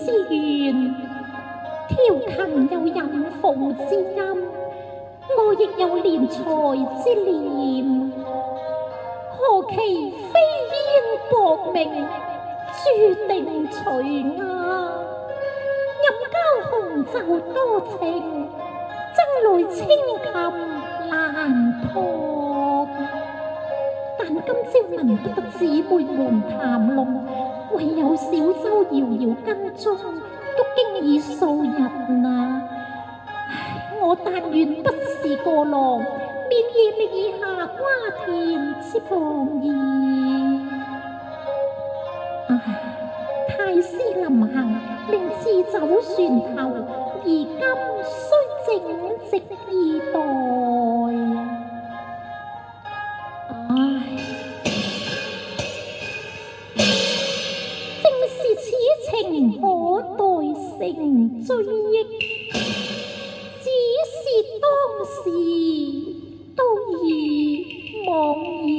之願，調琴有引鳳之音，我亦有憐才之念。何其非煙薄命，注定隨壓。任交紅袖多情，爭來清琴難托。但今朝聞不得姊妹們談論，唯有小舟遙遙跟蹤，都經已數日啦。我但願不是過浪，免夜力以下瓜田之傍矣。太師臨行，令自走船頭，而今須靜寂以待。正是此情可待成追憶，只是當時都已惘然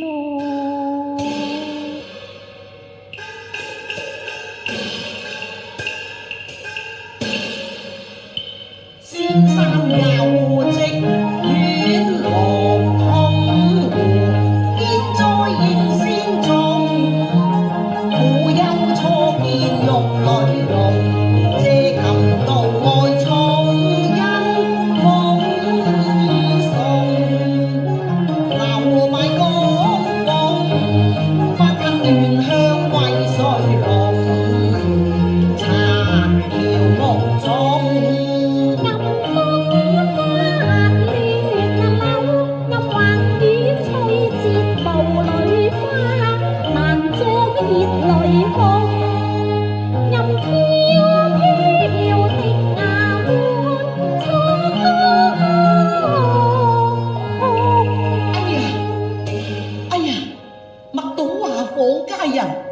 咯。先生有職遠郎通湖，現在仍先中，父幼初見玉女容，借琴道外重因風送，留埋江風，花間亂香桂穗濃，殘橋木中。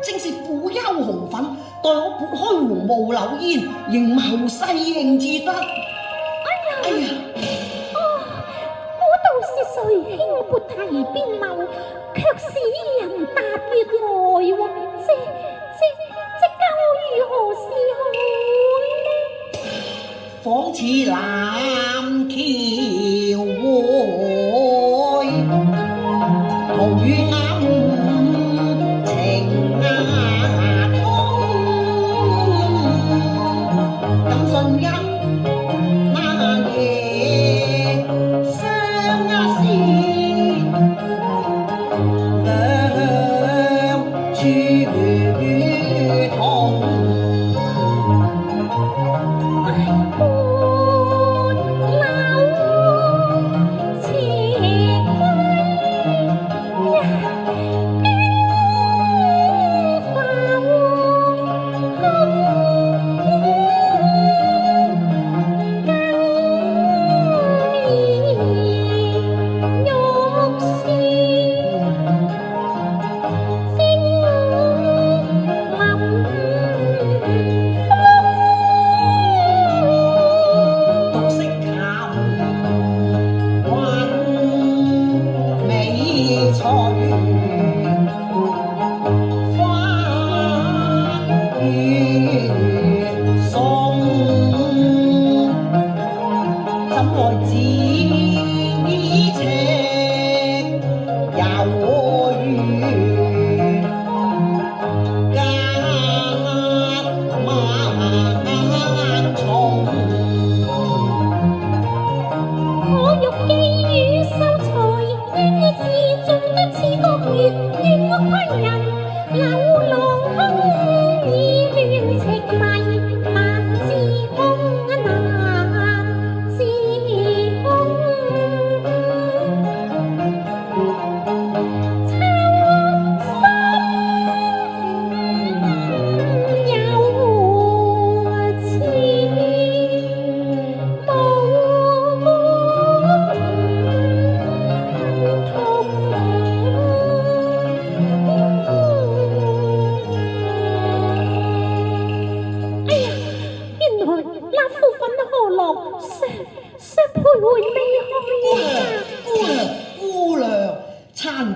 正是苦憂紅粉，待我撥開紅霧柳煙，迎謀細迎至得。哎呀！我道是誰輕撥提鞭謀，卻使人踏月來喎。這教我如何是好呢？仿似藍橋會，無語暗。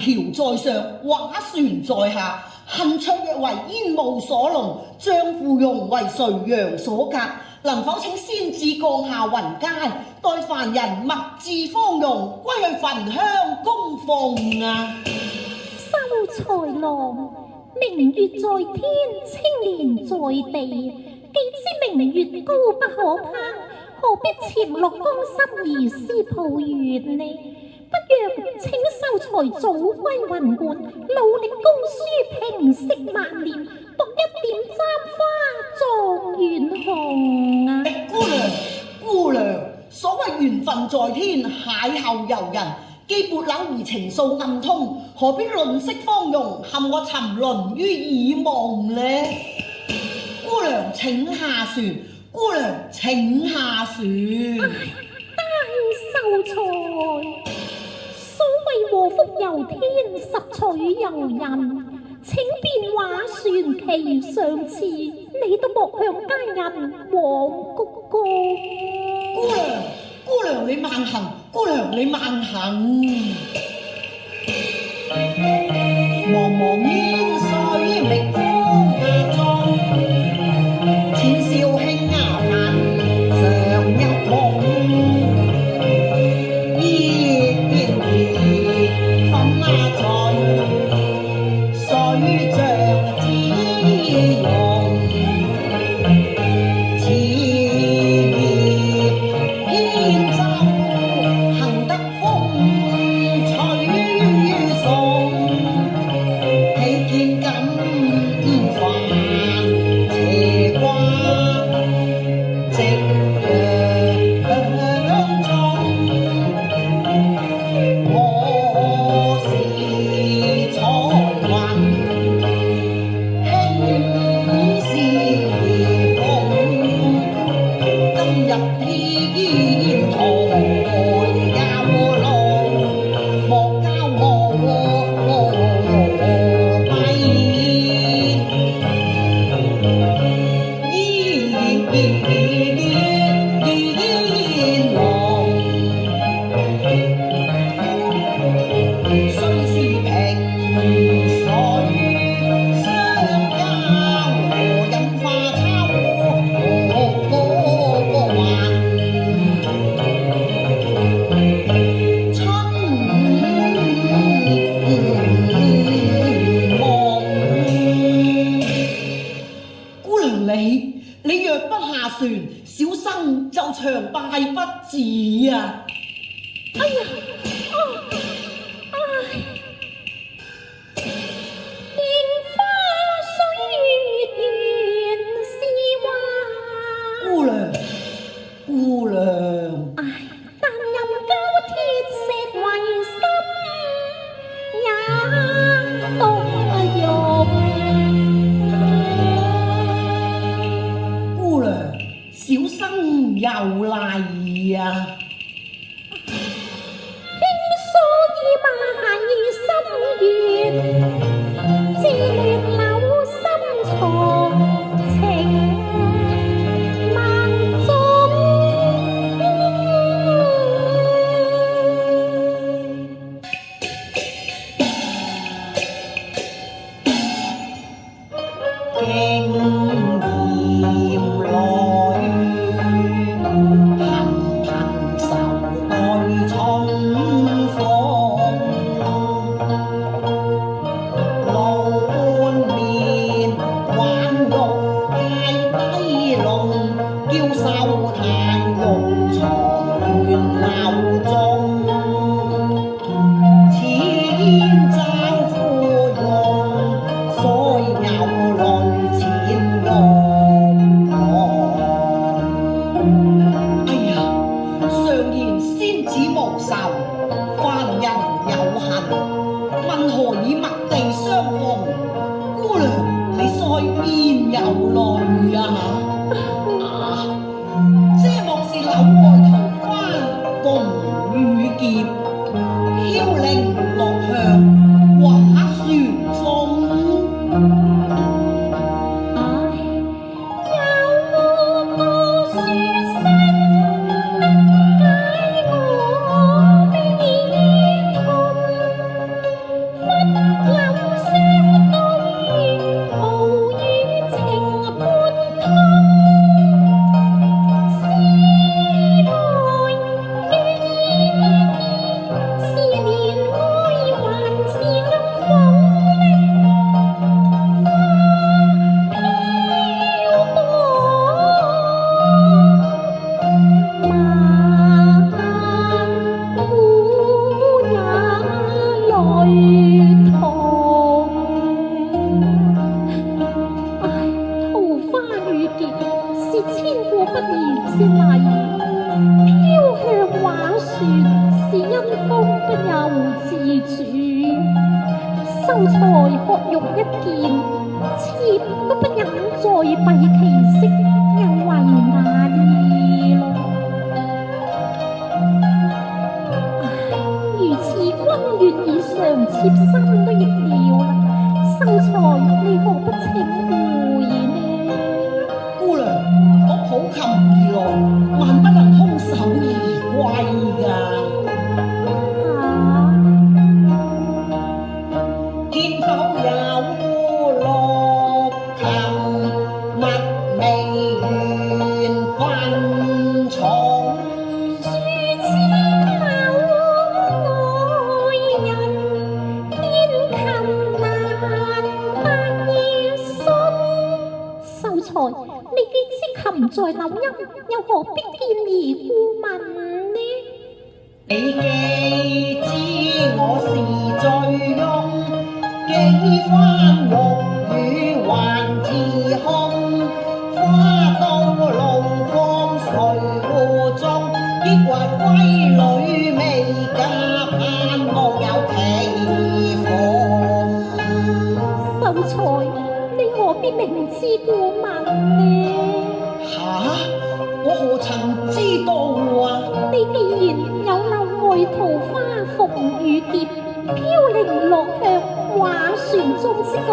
橋在上，畫船在下，恨卓若為煙霧所籠，張芙蓉為垂楊所隔。能否請仙子降下雲階，待凡人墨至芳容，歸去焚香供奉啊！秀才郎，明月在天，青蓮在地，既知明月高不可攀，何必潛落江心而思抱月呢？不若請秀才早歸雲館，努力供書平息萬念，獨一點簪花狀元紅啊！姑娘，所謂緣分在天，邂逅遊人，既撥柳而情愫暗通，何必吝嗇芳容，陷我沉淪於耳夢呢？姑娘請下船，姑娘請下船。大秀才。所謂禍福由天，實取由人。請便話傳奇上次，你都莫向佳人枉鞠躬。姑娘你慢行，姑娘你慢行。茫茫煙水覓芳華妝，淺笑輕牙盼常入夢。你若不下船，小生就長拜不至啊！哎呀，櫻花水月圓是話。姑娘，但任膠鐵石為心，也動容。姑娘，小生有禮啊！所以埋心願，自亂柳深藏情萬種。經驗來，頻頻愁對春風，路伴千古不移之禮。飄向畫船，是因風不由自主。秀才學用一劍，妾都不忍再蔽其色，有為眼意咯。如此君願以償妾心都逆了啦，秀才你何不請回呢？姑娘，我抱琴而來，萬不能空手而歸㗎。見否有落琴，密味緣分重。樹枝柳愛人，天琴難得夜深。秀才，你既知琴在柳陰，又何必見而故問呢？你既知我是醉翁，幾番玉宇還自空。花到路況誰護送？抑或閨女未嫁，盼望有期逢。秀才，你何必明知故問呢？吓！我何曾知道啊！你既然有柳外桃花逢雨蝶，飄零落向畫船中之句，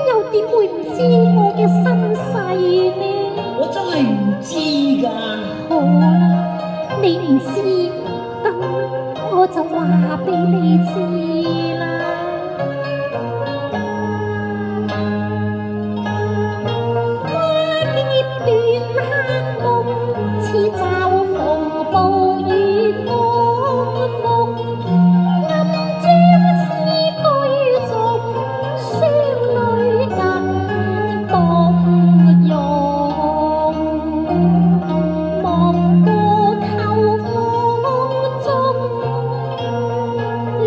又點會唔知我嘅身世呢？我真係唔知㗎。好啦，你唔知，咁我就話俾你知啦。花葉斷黑夢，似驟風暴雨我夢。暗將詩句中，雙淚更動容。望過透風中，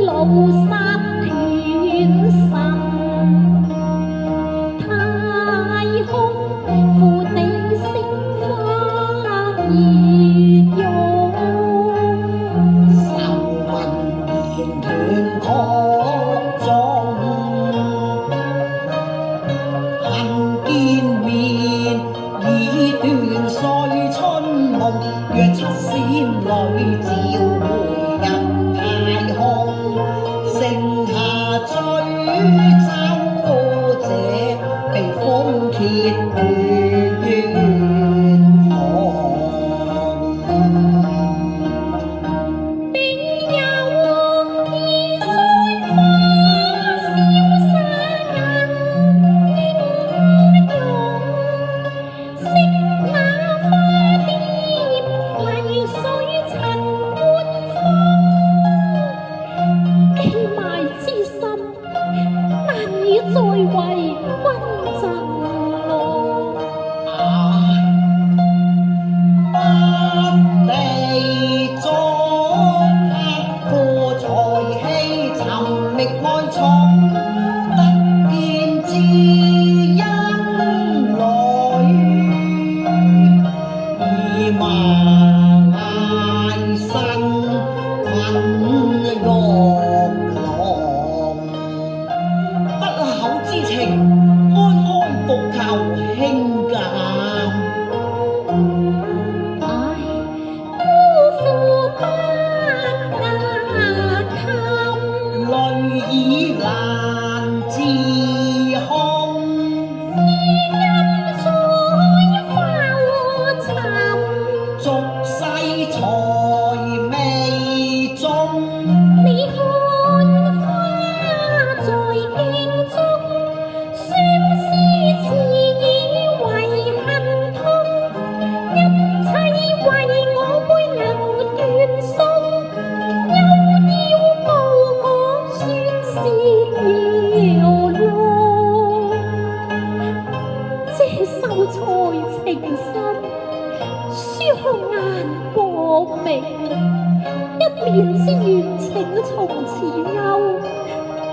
路霎斷神。太空負你星花熱湧。愁聞言斷曲中，恨見面已斷歲春夢。若七仙女照回入太空，剩下追舟者，被風歇斷房。並有意采花瀟灑英勇，惜那花蝶麗水塵滿風，寄埋之心，難以再為君贈咯。不地足刻苦才氣，尋覓愛寵，得見知音侶，以馬艾身困玉龍。不朽之情，安安復求輕鑑。唉，辜負不雅琴，淚已難自控。音在花沉，俗世才未中。你看花在鏡中，相思似已為恨痛，一切為我未能斷送，又要告我算是搖弄。這秀才情深，書紅顏薄命，一面之緣請從此休，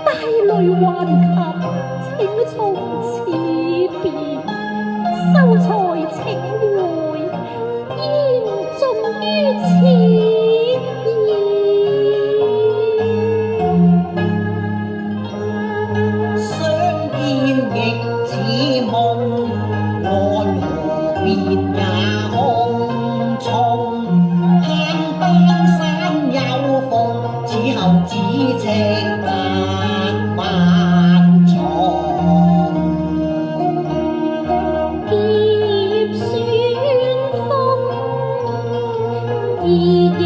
帶淚還琴請從此別，秀才請回。萬重。劫旋風，夜夜